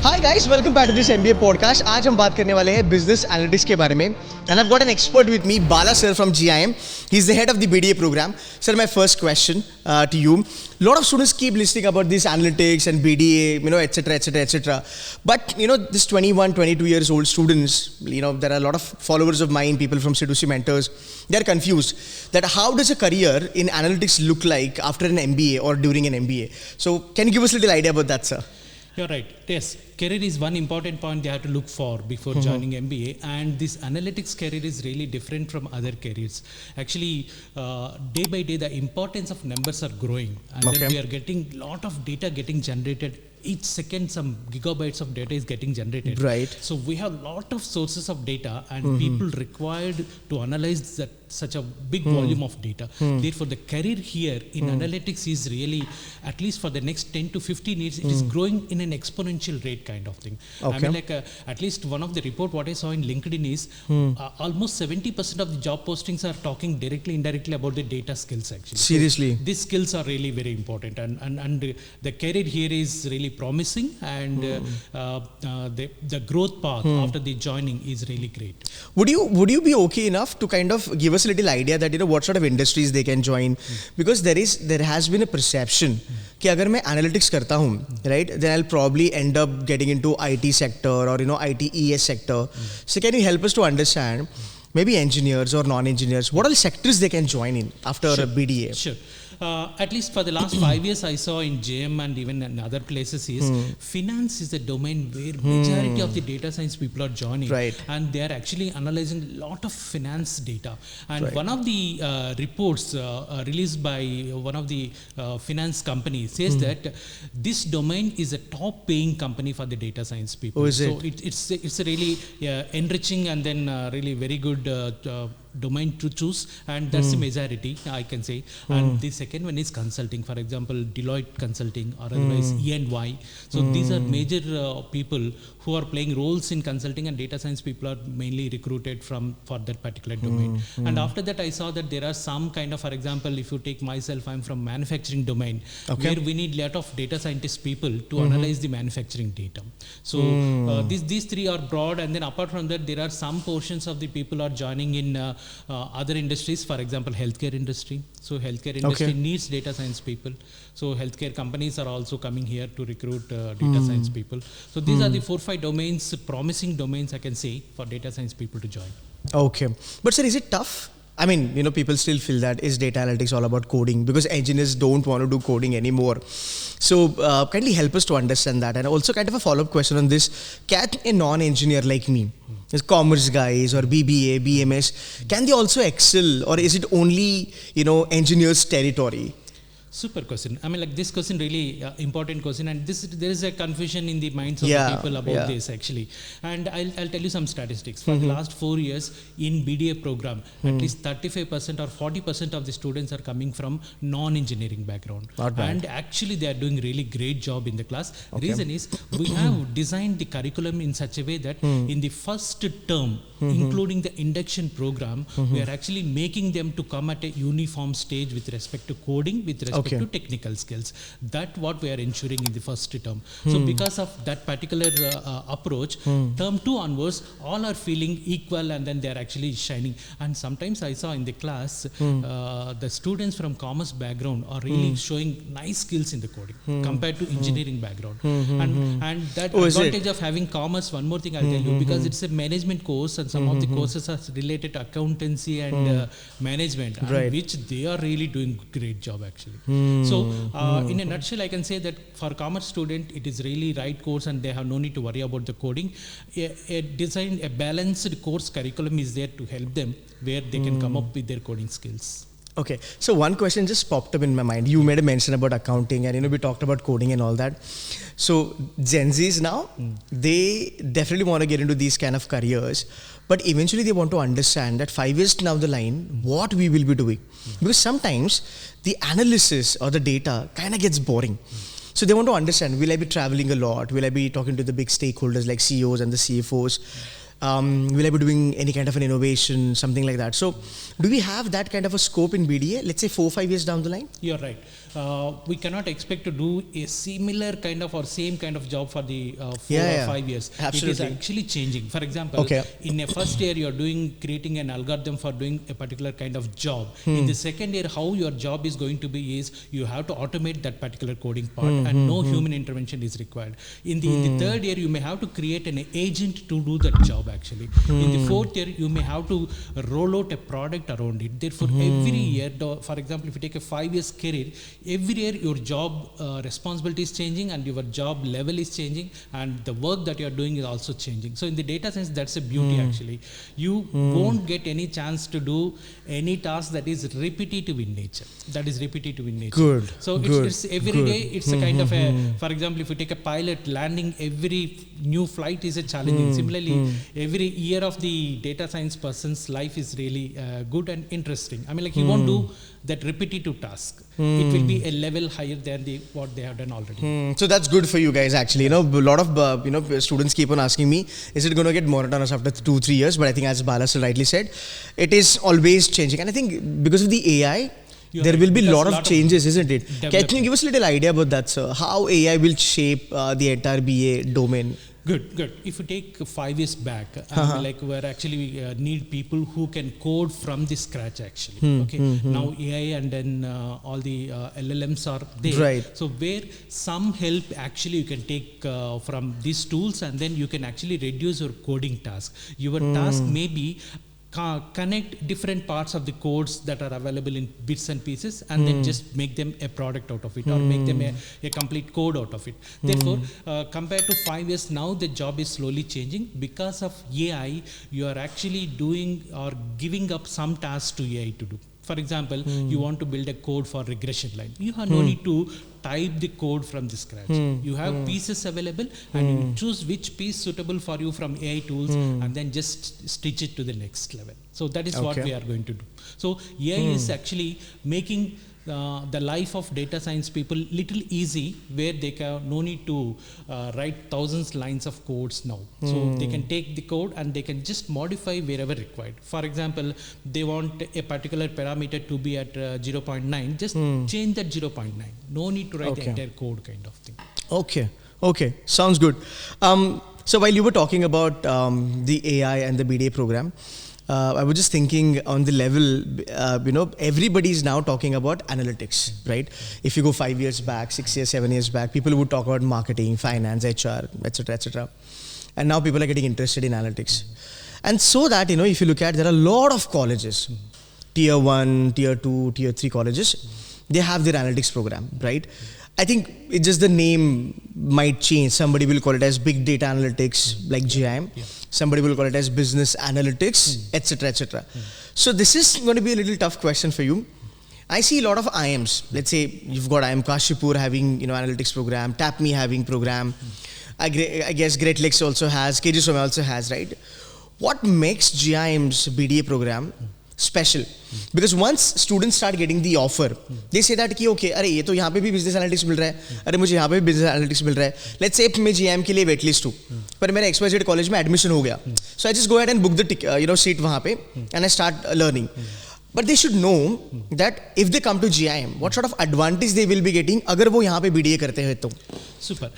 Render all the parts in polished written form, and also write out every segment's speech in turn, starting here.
Hi guys, welcome back to this MBA podcast. आज हम बात करने वाले हैं बिजनेस एनालिटिक्स के बारे में. And I've got an expert with me, Bala sir from GIM. He's the head of the BDA program. Sir, my first question to you. A lot of students keep listening about this analytics and BDA, etc., etc., etc. But, this 21, 22 years old students, there are a lot of followers of mine, people from C2C mentors. They're confused that how does a career in analytics look like after an MBA or during an MBA? So, can you give us a little idea about that, sir? You're right. Yes, career is one important point they have to look for before joining MBA, and this analytics career is really different from other careers. Actually, day by day, the importance of numbers are growing, and then we are getting lot of data getting generated. Each second, some gigabytes of data is getting generated. Right. So we have lot of sources of data, and people required to analyze that such a big volume of data. Therefore, the career here in analytics is really, at least for the next 10 to 15 years, it is growing in an exponential rate kind of thing. Okay. I mean, at least one of the report what I saw in LinkedIn is almost 70% of the job postings are talking directly, indirectly about the data skills actually. Seriously. So these skills are really very important, and the career here is really promising, and the growth path after the joining is really great. Would you be okay enough to kind of give us a little idea that what sort of industries they can join? Because there has been a perception कि अगर मैं analytics करता हूँ, right, then I'll probably end up getting into IT sector or IT ES sector. So can you help us to understand maybe engineers or non-engineers, what all sectors they can join in after a BDA? Sure. At least for the last 5 years, I saw in GM and even in other places is finance is a domain where majority of the data science people are joining, right, and they are actually analyzing a lot of finance data. And one of the reports released by one of the finance companies says that this domain is a top paying company for the data science people. Oh, is so it? It's a really enriching and then really very good domain to choose, and that's the majority I can say. And the second one is consulting, for example Deloitte Consulting or otherwise E&Y. So these are major people who are playing roles in consulting, and data science people are mainly recruited for that particular domain. And after that I saw that there are some kind of, for example, if you take myself, I'm from manufacturing domain, where we need lot of data scientist people to analyze the manufacturing data. So these three are broad, and then apart from that there are some portions of the people are joining in other industries, for example healthcare industry. So healthcare industry needs data science people, so healthcare companies are also coming here to recruit data science people. So these are the 4-5 domains, promising domains I can say for data science people to join. Okay, but sir, is it tough? I mean, people still feel that is data analytics all about coding, because engineers don't want to do coding anymore. So kindly help us to understand that. And also kind of a follow-up question on this, can a non-engineer like me, as commerce guys or BBA, BMS, can they also excel, or is it only, engineers' territory? Super question. I mean, like this question really important question, and there is a confusion in the minds of the people about this actually. And I'll tell you some statistics. For the last 4 years in BDA program, at least 35% or 40% of the students are coming from non-engineering background, and actually they are doing really great job in the class. Reason is we have designed the curriculum in such a way that in the first term, including the induction program, we are actually making them to come at a uniform stage with respect to coding, with respect to technical skills. That what we are ensuring in the first term. So because of that particular approach, term 2 onwards, all are feeling equal, and then they are actually shining. And sometimes I saw in the class, the students from commerce background are really showing nice skills in the coding compared to engineering background. And that advantage of having commerce, one more thing I'll tell you, because it's a management course, and some of the courses are related to accountancy and management, which they are really doing great job actually. So in a nutshell, I can say that for commerce student, it is really right course, and they have no need to worry about the coding. A balanced course curriculum is there to help them, where they can come up with their coding skills. Okay, so one question just popped up in my mind. You made a mention about accounting, and we talked about coding and all that. So Gen Zs now, they definitely want to get into these kind of careers, but eventually they want to understand that 5 years down the line, what we will be doing. Because sometimes the analysis or the data kind of gets boring. So they want to understand, will I be traveling a lot? Will I be talking to the big stakeholders like CEOs and the CFOs? Will I be doing any kind of an innovation, something like that? So do we have that kind of a scope in BDA, let's say 4-5 years down the line? You're right. we cannot expect to do a similar kind of or same kind of job for the 4 Yeah, or 5 years. absolutely. It is actually changing. For example, Okay. in a first year you are creating an algorithm for doing a particular kind of job. In the second year, how your job is going to be is you have to automate that particular coding part, and no human intervention is required. In the third year, you may have to create an agent to do that job actually. In the fourth year, you may have to roll out a product around it. Therefore, every year, for example, if you take a 5 years career, every year your job responsibility is changing and your job level is changing, and the work that you are doing is also changing. So in the data science, that's a beauty actually. You won't get any chance to do any task that is repetitive in nature. Good. So Good. it's every day. It's a kind of a, for example, if you take a pilot, landing every new flight is a challenging. Similarly, every year of the data science person's life is really good and interesting. I mean, like, he won't do that repetitive task. It will be a level higher than what they have done already. So that's good for you guys actually. A lot of students keep on asking me, is it going to get monotonous after 2-3 years? But I think, as Bala so rightly said, it is always changing. And I think because of the AI, there will be a lot of changes, isn't it? Can you give us a little idea about that, sir? How AI will shape the entire BA domain? Good. If you take 5 years back, like, where actually need people who can code from the scratch actually. Okay. Now AI and then all the LLMs are there. Right. So where some help actually you can take from these tools, and then you can actually reduce your coding task. Your task may be connect different parts of the codes that are available in bits and pieces, and then just make them a product out of it, or make them a complete code out of it. Therefore, compared to 5 years now, the job is slowly changing. Because of AI, you are actually doing or giving up some tasks to AI to do. For example, you want to build a code for regression line. You have no need to type the code from the scratch. You have pieces available, and you choose which piece suitable for you from AI tools, and then just stitch it to the next level. So that is what we are going to do. So AI is actually making the life of data science people little easy, where they can no need to write thousands lines of codes now. So they can take the code and they can just modify wherever required. For example, they want a particular parameter to be at 0.9, just change that 0.9. No need to write the entire code, kind of thing. Okay, sounds good. So while you were talking about the AI and the BDA program, I was just thinking on the level, everybody is now talking about analytics, right? If you go 5 years back, 6 years, 7 years back, people would talk about marketing, finance, HR, etc., etc. And now people are getting interested in analytics. And so that, if you look at, there are a lot of colleges, tier 1, tier 2, tier 3 colleges, they have their analytics program, right? I think it's just the name might change. Somebody will call it as big data analytics, like GIM. Somebody will call it as business analytics, etc., etc. So this is going to be a little tough question for you. I see a lot of IMs. Let's say you've got IM Kashipur having analytics program, TAPME having program. I guess Great Lakes also has, KG Swami also has, right? What makes GIM's BDA program special? Because once students start getting the offer, they say that कि okay, अरे ये तो यहाँ पे भी business analytics मिल रहा है, अरे मुझे यहाँ पे भी business analytics मिल रहा है. Let's say मैं GIM के लिए wait list हूँ, पर मेरा XYZ college में admission हो गया, so I just go ahead and book the seat वहाँ पे, and I start learning. But they should know that if they come to GIM, what sort of advantage they will be getting अगर वो यहाँ पे BDA करते हैं तो. Super.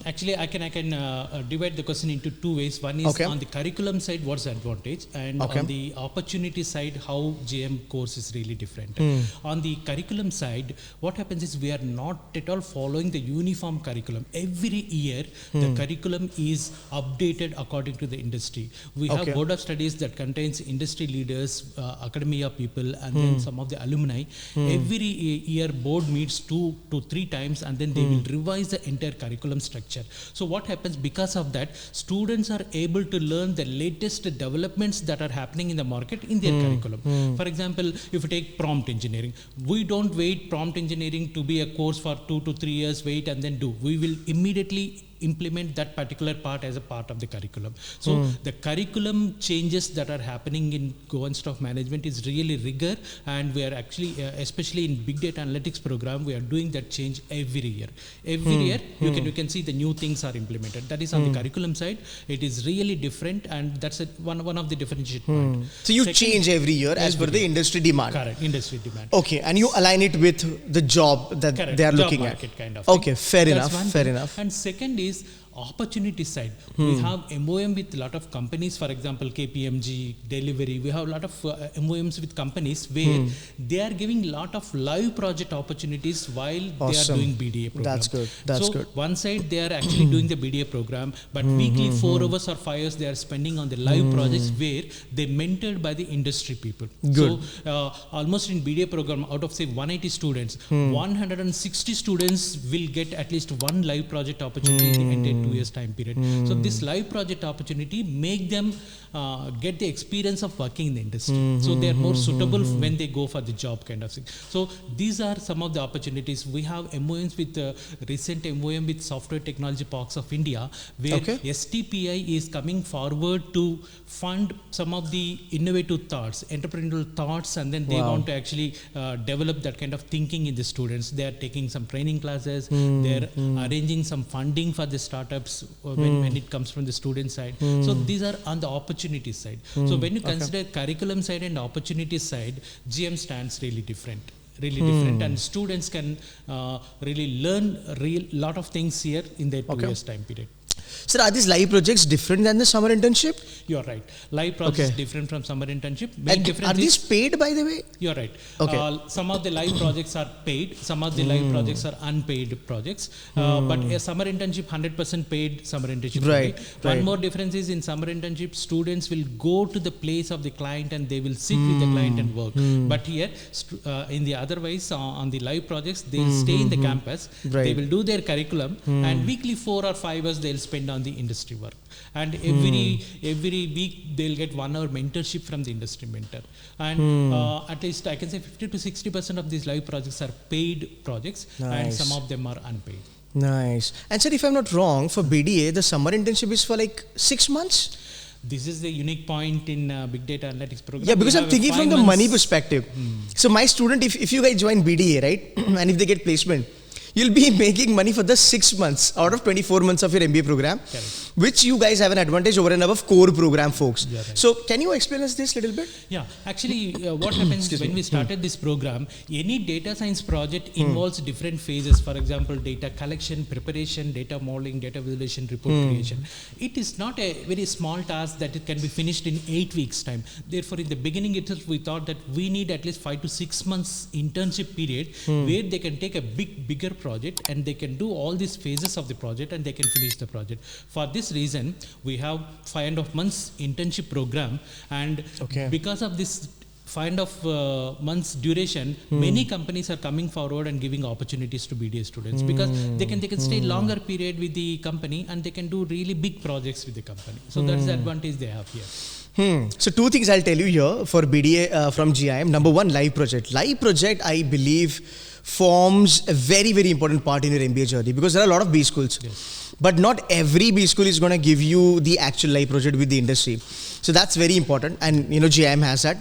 Actually, I can divide the question into two ways. One is on the curriculum side, what's the advantage, and on the opportunity side, how GM course is really different. On the curriculum side, what happens is we are not at all following the uniform curriculum. Every year, the curriculum is updated according to the industry. We have board of studies that contains industry leaders, academia people, and then some of the alumni. Every year, board meets 2 to 3 times, and then they will revise the entire curriculum structure. So what happens because of that, students are able to learn the latest developments that are happening in the market in their curriculum. For example, if you take prompt engineering, we don't wait prompt engineering to be a course for 2 to 3 years, wait and then do. We will immediately implement that particular part as a part of the curriculum. So the curriculum changes that are happening in Go and Stock Management is really rigor, and we are actually, especially in Big Data Analytics program, we are doing that change every year. Every year you can see the new things are implemented. That is on the curriculum side. It is really different, and that's one of the differentiation point. So you change every year as per the industry demand. Correct, industry demand. Okay, and you align it with the job that Correct. they are Job looking market at. kind of Okay, thing. fair That's enough, one fair thing. enough. And second is opportunity side. We have MOM with a lot of companies, for example KPMG, Delivery. We have a lot of MOMs with companies where they are giving a lot of live project opportunities while they are Awesome. doing BDA program. That's good, that's so good. one side they are actually doing the BDA program, but weekly 4 hours or 5 hours they are spending on the live projects where they mentored by the industry people. Good. So almost in BDA program, out of say 180 students, 160 students will get at least one live project opportunity in the entire 2 years time period. So this live project opportunity make them get the experience of working in the industry. So they are more suitable when they go for the job kind of thing. So these are some of the opportunities. We have MOMs with recent MOM with Software Technology Parks of India, where STPI is coming forward to fund some of the innovative thoughts, entrepreneurial thoughts, and then they want to actually develop that kind of thinking in the students. They are taking some training classes, they're arranging some funding for the startups when it comes from the student side. So these are on the opportunity side. So when you consider curriculum side and opportunity side, GM stands really different. And students can really learn lot of things here in their 2 years time period. Sir, are these live projects different than the summer internship? You are right. Live projects different from summer internship. And are these paid, by the way? You are right. Okay. Some of the live projects are paid. Some of the live projects are unpaid projects. But a summer internship, 100% paid summer internship. Right. One more difference is in summer internship, students will go to the place of the client and they will sit with the client and work. But here, in the otherwise on the live projects, they'll stay in the campus. Right. They will do their curriculum, and weekly 4 or 5 hours they'll spend on the industry work. And every week they'll get 1 hour mentorship from the industry mentor. And at least I can say 50 to 60% of these live projects are paid projects, and some of them are unpaid. Nice. And sir, if I'm not wrong, for BDA, the summer internship is for like 6 months? This is the unique point in Big Data Analytics program. Yeah, because I'm thinking from the money perspective. So my student, if you guys join BDA, right, and if they get placement, you'll be making money for the 6 months out of 24 months of your MBA program, which you guys have an advantage over and above core program folks. Right. So can you explain us this little bit? Yeah, actually what happens when we started this program, any data science project involves different phases. For example, data collection, preparation, data modeling, data visualization, report creation. It is not a very small task that it can be finished in 8 weeks time. Therefore, in the beginning itself, we thought that we need at least 5 to 6 months internship period where they can take a bigger project and they can do all these phases of the project and they can finish the project. For this reason, we have 5.5 months internship program, and because of this 5.5 months duration, many companies are coming forward and giving opportunities to BDA students because they can stay longer period with the company and they can do really big projects with the company. So that's the advantage they have here. So 2 things I'll tell you here for BDA from GIM. Number 1, live project. Live project, I believe, forms a very, very important part in your MBA journey because there are a lot of B schools. But not every B school is going to give you the actual live project with the industry. So that's very important, and GIM has that.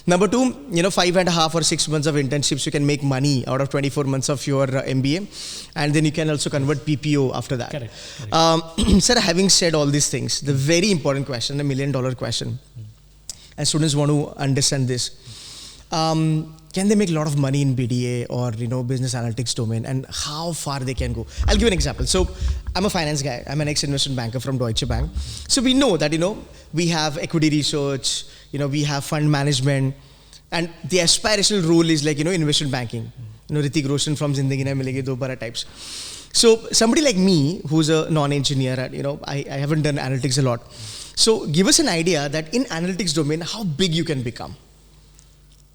Number 2, 5.5 or 6 months of internships, you can make money out of 24 months of your MBA, and then you can also convert PPO after that. Correct. Sir, having said all these things, the very important question, the $1 million question, and students want to understand this. Can they make a lot of money in BDA or business analytics domain, and how far they can go? I'll give you an example. So I'm a finance guy. I'm an ex-investment banker from Deutsche Bank. So we know that we have equity research, we have fund management, and the aspirational role is like investment banking. Hrithik Roshan from Zindagi Na Milegi Dobara types. So somebody like me who's a non-engineer, I haven't done analytics a lot. So give us an idea that in analytics domain, how big you can become.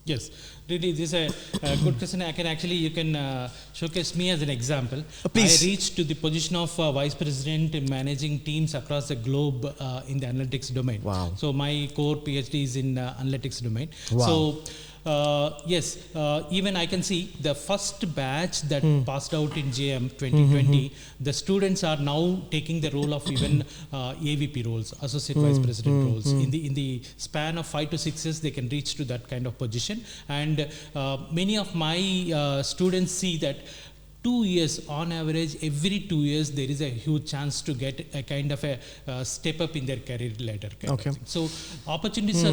Yes, really, this is a good question. You can showcase me as an example. Please. I reached to the position of Vice President in managing teams across the globe in the analytics domain. Wow. So my core PhD is in analytics domain. Wow. So Yes, even I can see the first batch that passed out in JM 2020, the students are now taking the role of even AVP roles, Associate Vice President roles. In the span of 5 to 6 years, they can reach to that kind of position. And many of my students see that 2 years on average, every 2 years there is a huge chance to get a kind of a step up in their career ladder kind of thing. So opportunities are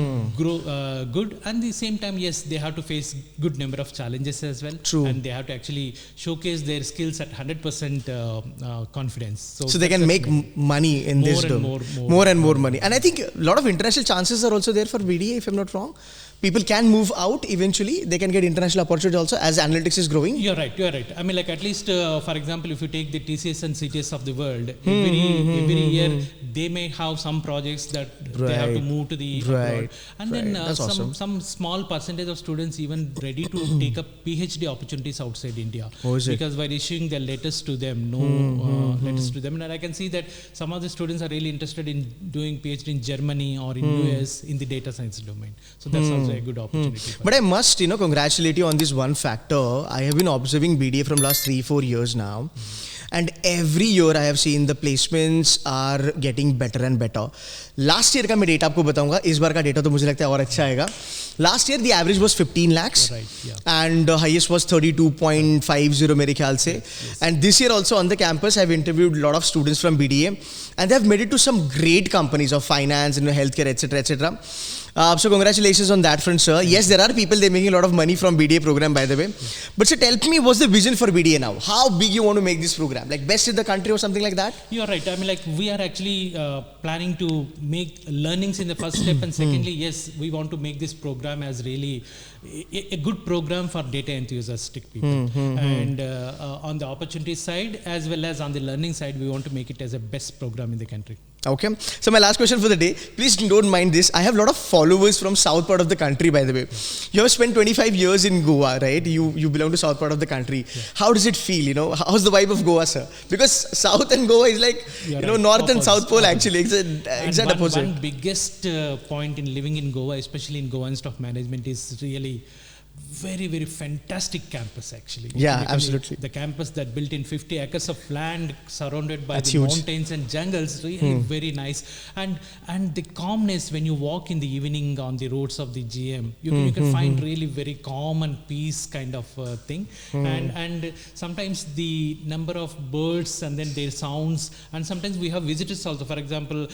good, and the same time, yes, they have to face good number of challenges as well. True. And they have to actually showcase their skills at 100% confidence, so they can make money in more this and domain. more And more money. And I think a lot of international chances are also there for BDA, if I'm not wrong. People can move out eventually. They can get international opportunity also as analytics is growing. You're right. I mean, like, at least, for example, if you take the TCS and CTS of the world, every year they may have some projects that they have to move to the abroad. And then some small percentage of students even ready to take up PhD opportunities outside India. Because while issuing their letters to them, letters to them, and I can see that some of the students are really interested in doing PhD in Germany or in US in the data science domain. So that's also a good opportunity. But I must, congratulate you on this one factor. I have been observing BDA from last 3-4 years now. And every year I have seen the placements are getting better and better. Last year का मैं data आपको बताऊंगा, इस बार का data तो मुझे लगता है और अच्छा आएगा. Last year the average was 15 lakhs and the highest was 32.50 मेरे ख्याल से. And this year also on the campus I've interviewed a lot of students from BDA and they have made it to some great companies of finance and healthcare, etc. So congratulations on that front, sir. Yes, there are people, they're making a lot of money from BDA program, by the way. But sir, tell me, what's the vision for BDA now? How big you want to make this program? Like best in the country or something like that? You're right. I mean, like, we are actually planning to make learnings in the first step, and secondly, yes, we want to make this program as really a good program for data enthusiastic people. And on the opportunity side as well as on the learning side, we want to make it as a best program in the country. Okay. So my last question for the day, please don't mind this. I have a lot of followers from south part of the country, by the way. You have spent 25 years in Goa, right? You belong to south part of the country. How does it feel? How's the vibe of Goa, sir? Because south and Goa is like, north and south pole actually. Exact opposite. One biggest point in living in Goa, especially in Goa Institute of Management, is really very, very fantastic campus actually. Yeah, absolutely. The campus that built in 50 acres of land surrounded by That's the huge. mountains and jungles, really very nice. And the calmness when you walk in the evening on the roads of the GM, you can find really very calm and peace kind of thing. And sometimes the number of birds and then their sounds, and sometimes we have visitors also. For example,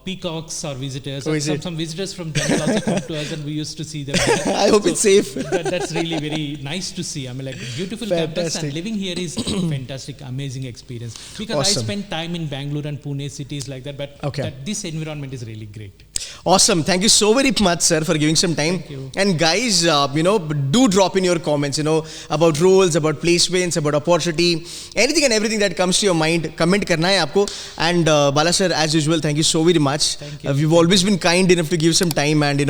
peacocks are visitors. Some visitors from jungle also come to us and we used to see them. I hope it's safe. That's really very nice to see. I mean, like, beautiful campus, and living here is fantastic, amazing experience. Because I spent time in Bangalore and Pune, cities like that, but this environment is really great. Awesome. Thank you so very much, sir, for giving some time. Thank you. And guys, do drop in your comments, about roles, about placements, about opportunity, anything and everything that comes to your mind. Comment karna hai aapko. And Bala sir, as usual, thank you so very much. Thank you. You've always been kind enough to give some time and,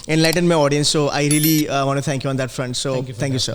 enlighten my audience. So I really want to thank you on that front. So thank you, sir.